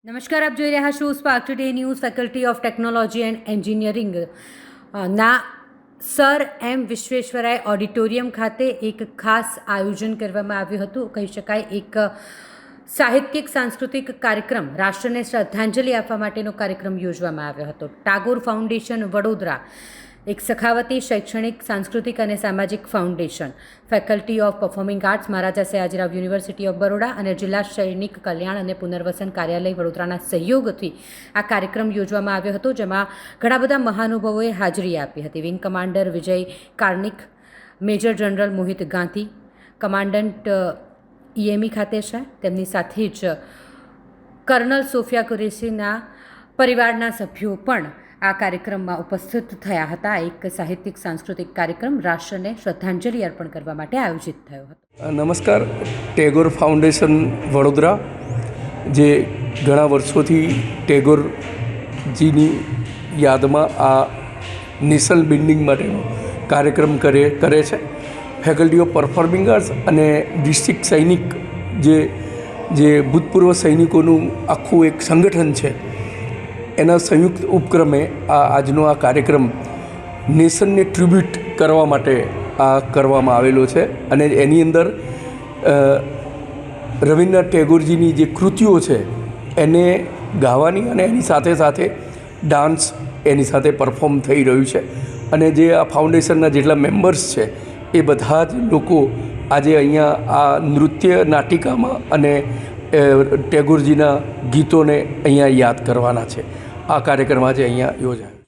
નમસ્કાર, આપ જોઈ રહ્યા છો spark today news. Faculty of technology and engineering ના સર એમ વિશ્વેશ્વરાય ઓડિટોરિયમ ખાતે એક ખાસ આયોજન કરવામાં આવ્યું હતું. કહી શકાય એક સાહિત્યિક સાંસ્કૃતિક કાર્યક્રમ, રાષ્ટ્રને શ્રદ્ધાંજલિ આપવા માટેનો કાર્યક્રમ યોજવામાં આવ્યો હતો. ટાગોર ફાઉન્ડેશન વડોદરા, એક સખાવતી શૈક્ષણિક, સાંસ્કૃતિક અને સામાજિક foundation, faculty of performing arts, Maharaja Sayajirao university of Baroda અને જિલ્લા સૈનિક કલ્યાણ અને પુનર્વસન કાર્યાલય વડોદરાના સહયોગથી આ કાર્યક્રમ યોજવામાં આવ્યો હતો, જેમાં ઘણા બધા મહાનુભાવોએ હાજરી આપી હતી. વિંગ કમાન્ડર વિજય કાર્નિક, મેજર જનરલ મોહિત ગાંધી, કમાન્ડન્ટ ઈએમઈ ખાતે છે. તેમની સાથે જ કર્નલ સોફિયા કુરેશીના પરિવારના સભ્યો પણ આ કાર્યક્રમમાં ઉપસ્થિત થયા હતા. એક સાહિત્યિક સાંસ્કૃતિક કાર્યક્રમ રાષ્ટ્રને શ્રદ્ધાંજલિ અર્પણ કરવા માટે આયોજિત થયો હતો. નમસ્કાર. ટેગોર ફાઉન્ડેશન વડોદરા, જે ઘણા વર્ષોથી ટેગોરજીની યાદમાં આ નેશનલ બિલ્ડિંગ માટેનો કાર્યક્રમ કરે છે. ફેકલ્ટી ઓફ પરફોર્મિંગ આર્ટ્સ અને ડિસ્ટ્રિક્ટ સૈનિક, જે ભૂતપૂર્વ સૈનિકોનું આખું એક સંગઠન છે, એના સંયુક્ત ઉપક્રમે આજનો આ કાર્યક્રમ નેશનને ટ્રિબ્યુટ કરવા માટે કરવામાં આવેલો છે. અને એની અંદર રવિન્દ્રનાથ ટેગોરજીની જે કૃતિઓ છે એને ગાવાની અને એની સાથે સાથે ડાન્સ એની સાથે પરફોર્મ થઈ રહ્યું છે. અને જે આ ફાઉન્ડેશનના જેટલા મેમ્બર્સ છે એ બધા જ લોકો આજે અહીંયા આ નૃત્ય નાટિકામાં અને ટેગોરજીના ગીતોને અહીંયા યાદ કરવાના છે. આ કાર્યક્રમ આજે અહીંયા યોજાયો.